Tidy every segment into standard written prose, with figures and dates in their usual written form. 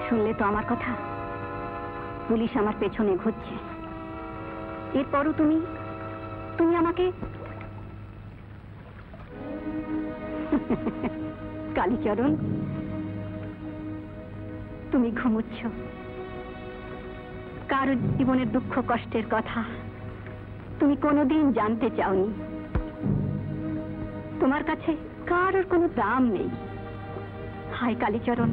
শুনলে তো আমার কথা, পুলিশ আমার পেছনে ঘুরছে। এরপরও তুমি তুমি আমাকে কালীচরণ, তুমি ঘুমোচ্ছ। কার জীবনের দুঃখ কষ্টের কথা তুমি কোনোদিন জানতে চাওনি। তোমার কাছে কারোর কোনো দাম নেই। হায় কালীচরণ,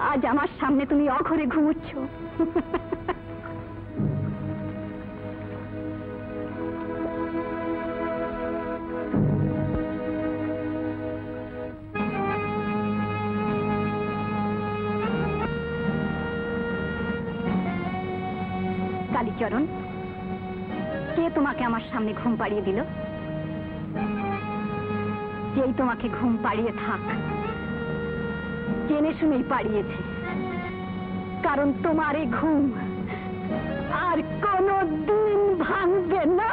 আজ আমার সামনে তুমি অঘরে ঘুমোচ্ছ। কালীচরণ, কে তোমাকে আমার সামনে ঘুম পাড়িয়ে দিল? যেই তোমাকে ঘুম পাড়িয়ে থাক, জেনে শুনেই পাড়িয়েছে, কারণ তোমার এই ঘুম আর কোনো দিন ভাঙবে না।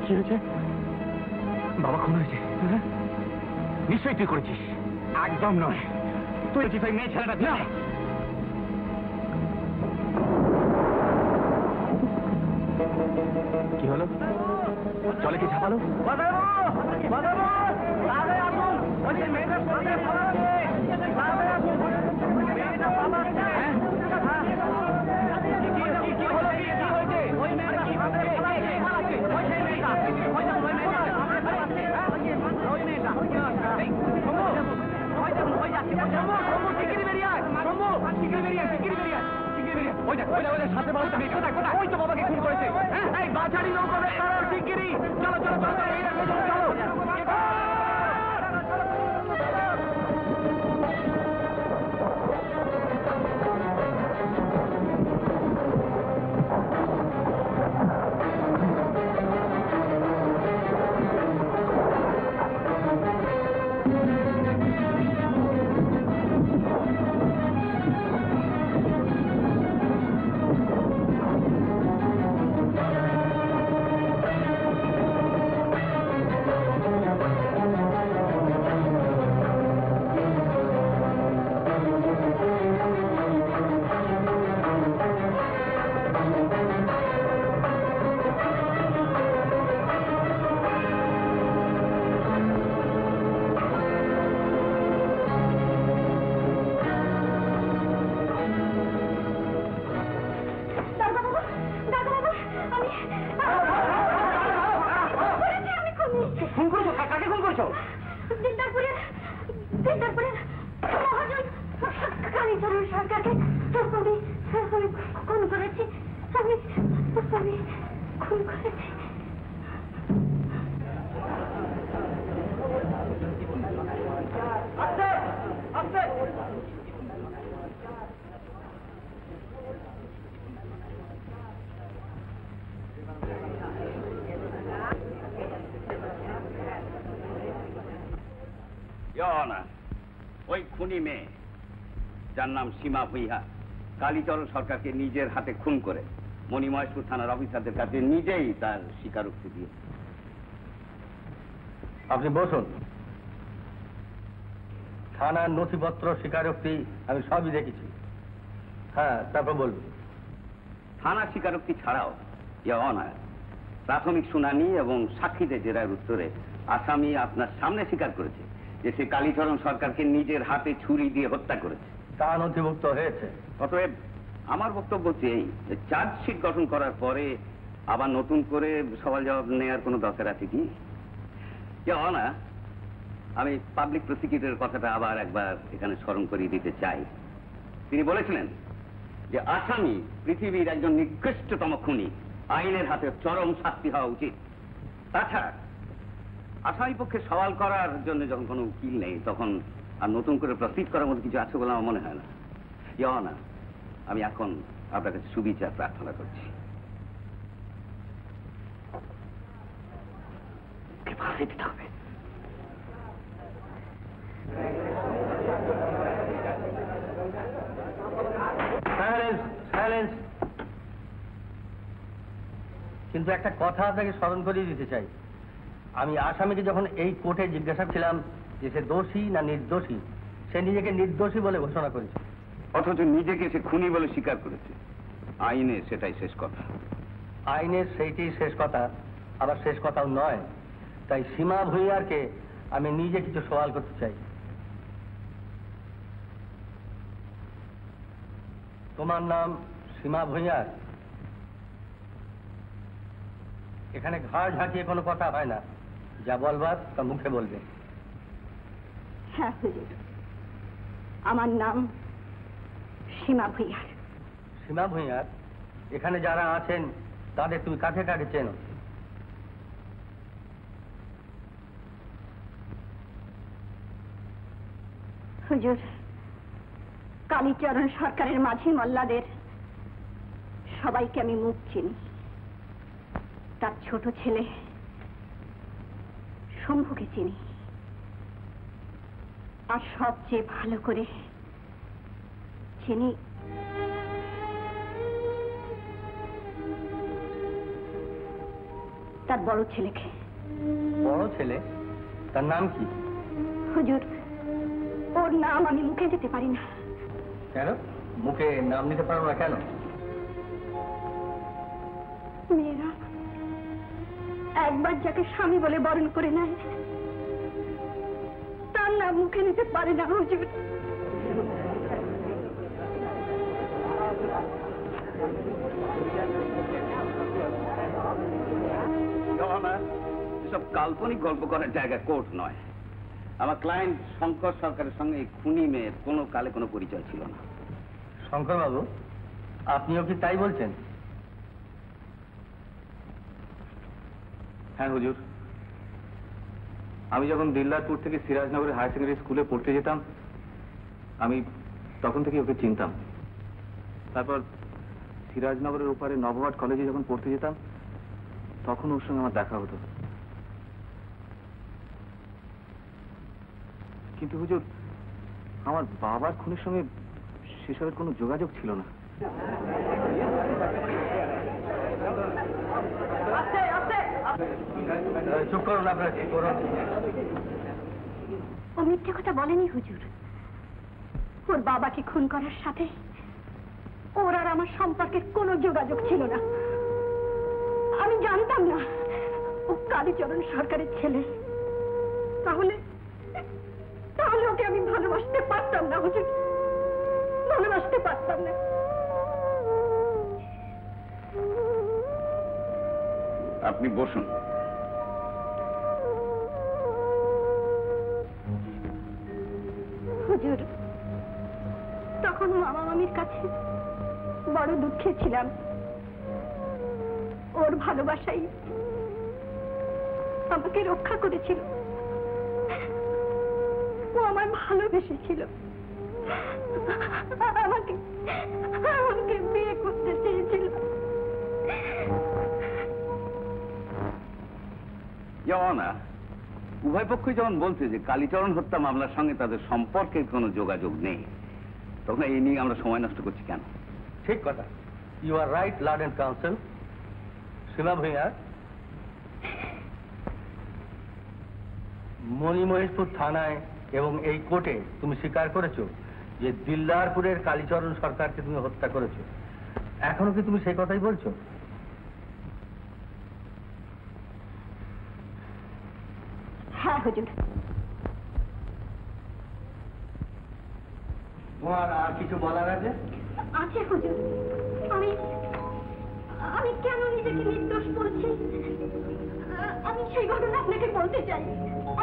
কি হয়েছে? বাবা খুন হয়েছে? নিশ্চয়ই তুই করেছিস। একদম নয়, তুই ওই মেয়ে ছেলেটা দিয়ে। কি হলো? জলে কি ঝাপালো? ওই তো বাবাকে খুন করেছে। বাছারি নৌকা শিগগিরই চলো চলো চলো চলো। ওই খুনি মেয়ে যার নাম সীমা ভুইয়া কালীচরণ সরকারকে নিজের হাতে খুন করে মণিমহেশপুর থানার অফিসারদের কাছে নিজেই তার স্বীকারোক্তি দিয়ে। আপনি বসুন। থানার নথিপত্র স্বীকারোক্তি আমি সবই দেখেছি। হ্যাঁ, তারপর বলুন। থানার স্বীকারোক্তি ছাড়াও অনার প্রাথমিক শুনানি এবং সাক্ষীদের জেরার উত্তরে আসামি আপনার সামনে স্বীকার করেছে যে সে কালীচরণ সরকারকে নিজের হাতে ছুরি দিয়ে হত্যা করেছে। তা নথিভুক্ত হয়েছে। অতএব আমার বক্তব্য এই, চার্জশিট গঠন করার পরে আবার নতুন করে সওয়াল জবাব নেওয়ার কোনো দরকার আছে কি? না, আমি পাবলিক প্রসিকিউটরের কথাটা আবার একবার এখানে স্মরণ করিয়ে দিতে চাই। তিনি বলেছিলেন যে আসামি পৃথিবীর একজন নিকৃষ্টতম খুনি, আইনের হাতে চরম শাস্তি হওয়া উচিত। তাছাড়া আসামি পক্ষে সওয়াল করার জন্য যখন কোনো উকিল নেই তখন আর নতুন করে প্রসিড করার মতো কিছু আছে বলে আমার মনে হয় না। না, আমি এখন আপনার কাছে সুবিচার প্রার্থনা করছি। ফাঁসি দিতে হবে। কিন্তু একটা কথা আপনাকে স্মরণ করিয়ে দিতে চাই, আমি আসামিকে যখন এই কোর্টে জিজ্ঞাসা ছিলাম যে সে দোষী না নির্দোষী, সে নিজেকে নির্দোষী বলে ঘোষণা করেছে। অথচ নিজেকে সে খুনি বলে স্বীকার করেছে। আইনে সেটাই শেষ কথা। আইনের সেইটাই শেষ কথা, আবার শেষ কথাও নয়। তাই সীমা ভূঁইয়ারকে আমি নিজে কিছু সওয়াল করতে চাই। তোমার নাম সীমা ভূঁইয়ার? এখানে ঘাড় ঝাঁকিয়ে কোনো কথা হয় না, যা বলবার তা মুখে বলবে। হ্যাঁ হুজুর, আমার নাম সীমা ভূঁইয়ার। সীমা ভূঁইয়ার, এখানে যারা আছেন তাদের তুমি কাছে কাছে চেনো? হুজুর, কালীচরণ সরকারের মাঝি মোল্লাদের সবাইকে আমি মুখ চিনি। তার ছোট ছেলে শম্ভুকে চিনি, আর সবচেয়ে ভালো করে চিনি তার বড় ছেলেকে। বড় ছেলে? তার নাম কি? হুজুর, ওর নাম আমি মুখে দিতে পারি না। কেন মুখে নাম নিতে পারো না কেন? মেয়েরা একবার যাকে স্বামী বলে বরণ করে নেয়, তার নাম মুখে নিতে পারে না হুজুর। এসব কাল্পনিক গল্প করার জায়গা কোর্ট নয়। আমার ক্লায়েন্ট শঙ্কর সরকারের সঙ্গে এই খুনি মেয়ের কোনো কালে কোনো পরিচয় ছিল না। শঙ্কর বাবু, আপনিও কি তাই বলছেন? হ্যাঁ হুজুর, আমি যখন দিল্লারপুর থেকে সিরাজনগরের হায়ার সেকেন্ডারি স্কুলে পড়তে যেতাম, আমি তখন থেকে ওকে চিনতাম। তারপর সিরাজনগরের ওপারে নবহাট কলেজে যখন পড়তে যেতাম, তখন ওর সঙ্গে আমার দেখা হতো। কিন্তু হুজুর, আমার বাবার খুনের সঙ্গে সেসবের কোনো যোগাযোগ ছিল না। চুপ করুন আপনারা, চুপ করুন। ও মিথ্যে কথা বলেনি হুজুর। ওর বাবাকে খুন করার সাথে ওর আর আমার সম্পর্কের কোনো যোগাযোগ ছিল না। আমি জানতাম না ও কালীচরণ সরকারের ছেলে। তাহলে তাহলে ওকে আমি ভালোবাসতে পারতাম না হুজুর, ভালোবাসতে পারতাম না। আপনি বসুন। হুজুর, তখন মামা মামির কাছে বড় দুঃখে ছিলাম। ওর ভালোবাসাই আমাকে রক্ষা করেছিল। ও আমার ভালোবেসেছিল, আমাকে আমাকে বিয়ে করতে চেয়েছিল। না, উভয় পক্ষই যখন বলছে যে কালীচরণ হত্যা মামলার সঙ্গে তাদের সম্পর্কের কোনো যোগাযোগ নেই, তখন এই নিয়ে আমরা সময় নষ্ট করছি কেন? ঠিক কথা। You are right lord and council. Seema Bhuiyan, Manimaheshpur থানায় এবং এই কোর্টে তুমি স্বীকার করেছো যে দিলদারপুরের কালীচরণ সরকারকে তুমি হত্যা করেছো। এখনো কি তুমি সেই কথাই বলছো? হ্যাঁ হুজুর। তোমার আর কিছু বলার আছে? আছে হুজুর। আমি আমি কেন নিজেকে নির্দোষ বলছি, আমি সেই ঘটনা আপনাকে বলতে চাই।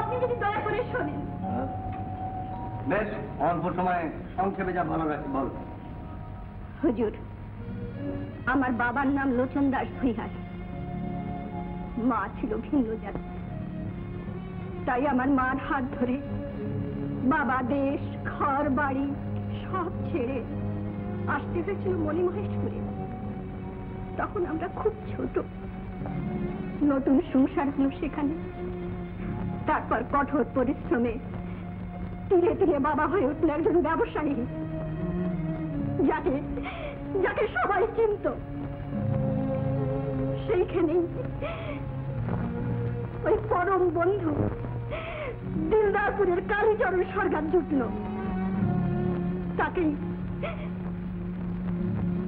আপনি যদি দয়া করে শোনেন। বেশ, অল্প সময় সংক্ষেপে যা ভালো রাখি বল। হুজুর, আমার বাবার নাম লোচন দাস ভূঁইয়ার, মা ছিল ভিন্ন জাতি। তাই আমার মার হাত ধরে বাবা দেশ ঘর বাড়ি সব ছেড়ে আসতে হয়েছিল মণিমহেশপুরে। তখন আমরা খুব ছোট, নতুন সংসার হলো সেখানে। তারপর কঠোর পরিশ্রমে ধীরে ধীরে বাবা হয়ে উঠল একজন ব্যবসায়ী, যাকে যাকে সবাই চিনত। সেইখানেই ওই পরম বন্ধু দিলদারপুরের কালীচরণ সরকার জুটল।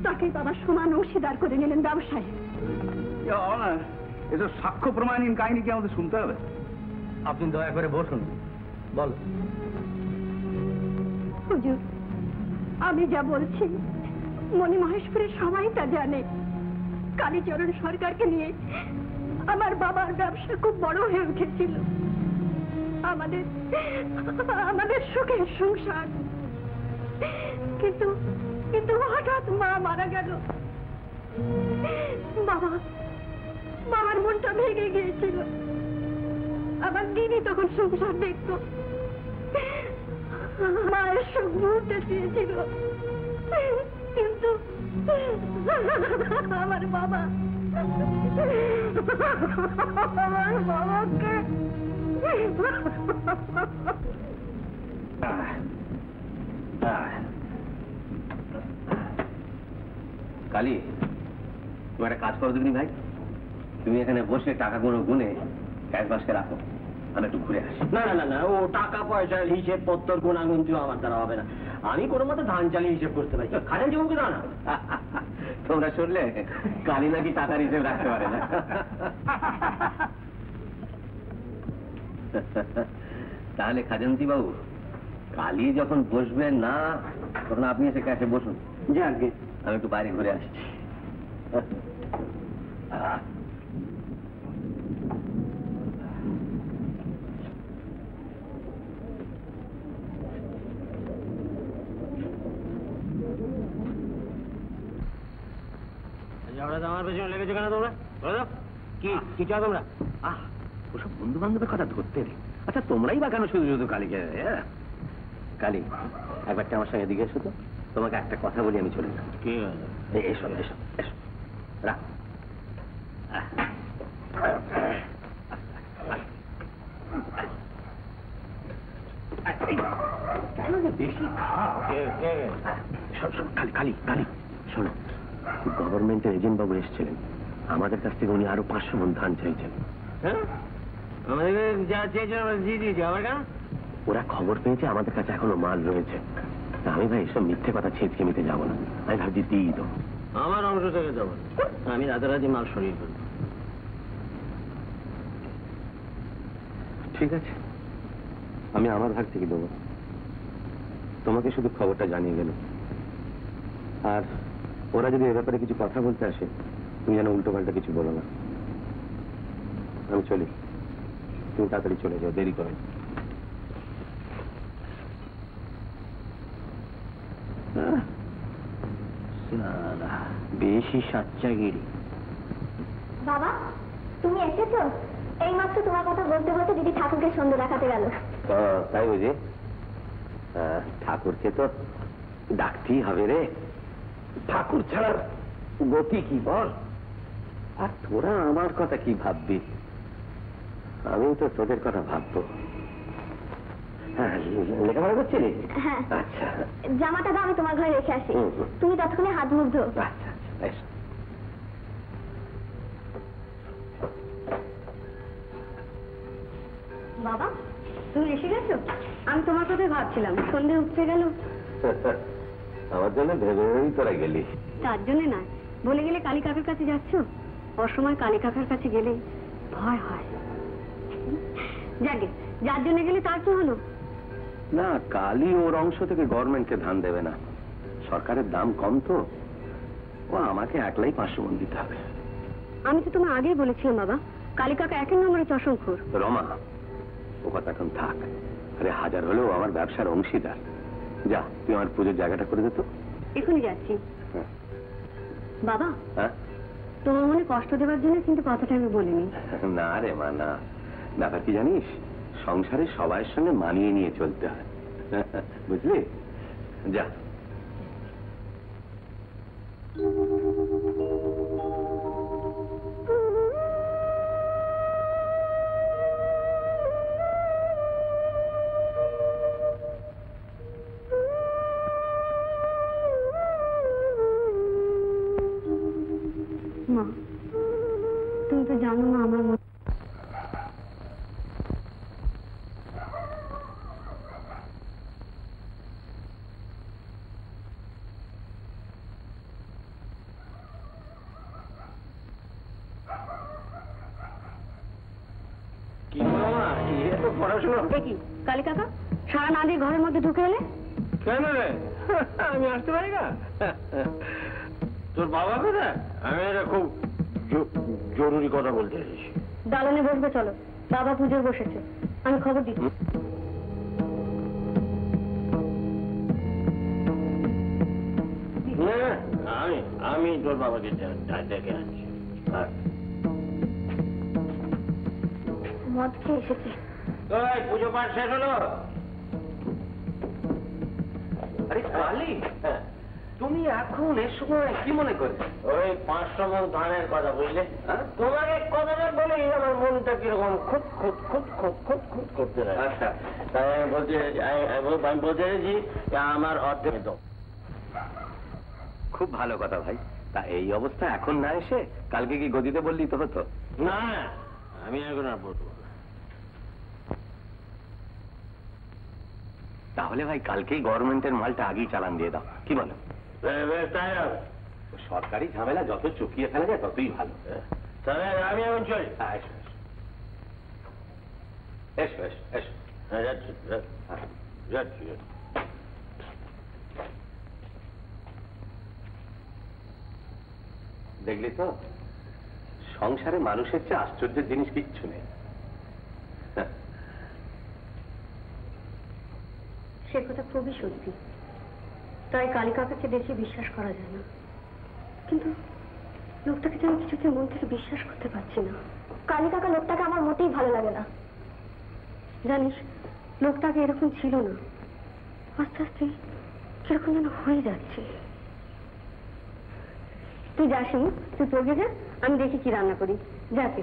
তাকেই বাবা সমান অংশীদার করে নিলেন ব্যবসায়। এসব সাক্ষ্য প্রমাণহীন কাহিনী কি আমাদের শুনতে হবে? আপনি দয়া করে বসুন, বল। হুজুর, আমি যা বলছি মণিমহেশপুরে সবাই তা জানে। কালীচরণ সরকারকে নিয়ে আমার বাবার ব্যবসা খুব বড় হয়ে উঠেছিল। আমাদের সুখের সংসার। কিন্তু হঠাৎ মা মারা গেল। বাবার মনটা ভেঙে গিয়েছিল। আমার দিদি তখন সংসার দেখত, মায়ের সুখ মুহূর্তে চেয়েছিল, কিন্তু আমার বাবাকে কালী, তুমি একটা কাজ করো দেখিনি ভাই, তুমি এখানে বসে টাকাগুলো গুনে ক্যাশ বাক্সে রাখো, আমি একটু ঘুরে আসি। না না না না, ও টাকা পয়সার হিসেব পত্তর গুণাগুণ আমার দ্বারা হবে না। আমি কোনো মতে ধান চালিয়ে হিসেব করতে পারি। খাজাঞ্চি বাবুকে দাও না। তোমরা শুনলে কালী নাকি টাকার হিসেব রাখতে পারে না। তাহলে খাজাঞ্চি বাবু, কালী যখন বসবেন না তখন আপনি এসে ক্যাশে বসুন। যাকে আমি একটু বাইরে ঘুরে আসছি। আমার পেছনে লেগেছো কেন তোমরা? বলে দাও, কি চাও তোমরা? ওসব বন্ধু বান্ধবের কথা ধরতে নেই। আচ্ছা, তোমরাই বা কেন শুধু শুধু কালীকে? কালী, একবারটা আমার সঙ্গে এদিকে এসো তো, তোমাকে একটা কথা বলি আমি চলে যাব। কি এসো এসো এসো, রাখ। বেশি খালি খালি শোনো, গভর্নমেন্টের এজেন্ট বাবু এসেছিলেন, আমাদের কাছ থেকে উনি আরো 500 মণ ধান চাইছেন। হ্যাঁ, আমাদেরকে যা চেয়েছিল আমরা দিয়ে দিয়েছি। আবার কেন? ওরা খবর পেয়েছে আমাদের কাছে এখনো মাল রয়েছে। তা আমি ভাই এসব মিথ্যে কথা ছেঁচকে নিতে যাবো না, আমি ভাবছি দিই তো। আমার অংশ থেকে যাবো, আমি রাতারাতি মাল সরিয়ে ফেলবো। ঠিক আছে, আমি আমার ভাগ থেকে দেবো। তোমাকে শুধু খবরটা জানিয়ে গেল। আর ওরা যদি এ ব্যাপারে কিছু কথা বলতে আসে, তুমি যেন উল্টো পাল্টা কিছু বলো না। আমি চলি, তুমি তাড়াতাড়ি চলে যাও, দেরি করে। বেশি সাচ্চাগিরি। বাবা, তুমি এসেছো? এই মাত্র তোমার কথা বলতে বলতে দিদি ঠাকুরকে সন্ধ্যে দেখাতে গেল। তাই বুঝি? ঠাকুরকে তো ডাকতেই হবে রে, ঠাকুর ছাড়ার গতি কি বল? আর তোরা আমার কথা কি ভাববি? আমি তো তোদের কথা ভাববো। হ্যাঁ, লেখাপড়া করছিলি? হ্যাঁ। আচ্ছা, জামাটা দাও, আমি তোমার ঘরে রেখে আসি। তুমি ততক্ষণে হাত মুখ ধো। আচ্ছা আচ্ছা, বেশ। বাবা, তুমি এসে গেছো? আমি তোমার কথাই ভাবছিলাম, সন্ধ্যে উঠতে গেল। আমার জন্য ভেবে ভেবেই তোরা গেলি। তার জন্য না, বলে গেলে কালী কাকার কাছে যাচ্ছ। অসময় কালী কাকার কাছে গেলে ভয় হয়। যাকে যার জন্য গেলে তার কি হলো? না, কালী ওর অংশ থেকে গভর্নমেন্টকে ধান দেবে না, সরকারের দাম কম তো, ও আমাকে একলাই 500 মণ দিতে হবে। আমি তো তোমার আগেই বলেছিলাম বাবা, কালী কাকা 1 নম্বরে চশমখোর। রমা, ও কথা এখন থাক। আরে হাজার হলেও আমার ব্যবসার অংশীদার। যা, তুই আমার পুজোর জায়গাটা করে দিত। এখনই যাচ্ছি। হ্যাঁ। বাবা, হ্যাঁ? তোমার মনে কষ্ট দেওয়ার জন্য কিন্তু কথাটা আমি বলিনি। না রে মা, না। ব্যাপার কি জানিস, সংসারে সবার সঙ্গে মানিয়ে নিয়ে চলতে হয়, বুঝলি? যা। মা, তুমি তো জানো না আমার মনে কি মামা এত পড়াশোনা কি কালী কাকা সারা না দিয়ে ঘরের মধ্যে ঢুকে এলে? কেন রে আমি আসতে পারি না? তোর বাবা কোথায়? আমি এটা খুব জরুরি কথা বলতে এসেছি। দালানে বসবে চলো, বাবা পুজোর বসেছে, আমি খবর দিচ্ছি। আমি তোর বাবাকে ডেকে আনছি। মদ খেয়ে এসেছে। পুজো পাঠ শেষ হলো? আরে কালি, তুমি এখন এর সময় কি মনে করে? ওই 500 মণ ধানের কথা বুঝলে? তোমাকে কথাটা বলেই আমার মনটা কিরকম খুঁত খুঁত খুঁত খুঁত খুঁত খুঁত করতে লাগে। আচ্ছা, তাই আমি বলতে চাইছি আমার অর্ধেক দাও। খুব ভালো কথা ভাই। তা এই অবস্থা এখন না এসে কালকে কি গদিতে বললি তো হতো? না আমি এখন আর বলবো না। তাহলে ভাই কালকেই গভর্নমেন্টের মালটা আগেই চালান দিয়ে দাও, কি বলো? তাই হবে। সরকারি ঝামেলা যত চুকিয়ে ফেলা যায় ততই ভালো। তাহলে আমি এখন চলি। এসো এসো এসো এসো। হ্যাঁ যাচ্ছি যাচ্ছি। দেখলি তো, সংসারে মানুষের চেয়ে আশ্চর্যের জিনিস কিচ্ছু নেই। সে কথা খুবই সত্যি, তাই কালী কাকাকে বেশি বিশ্বাস করা যায় না। কিন্তু লোকটাকে তো আমি কিছুতে মন থেকে বিশ্বাস করতে পারছি না। কালী কাকা লোকটাকে আমার মোটেই ভালো লাগে না। জানিস, লোকটাকে এরকম ছিল না, আস্তে আস্তে কিরকম যেন হয়ে যাচ্ছে। তুই যাসনি, তুই তোকে যা, আমি দেখি কি রান্না করি। যাকে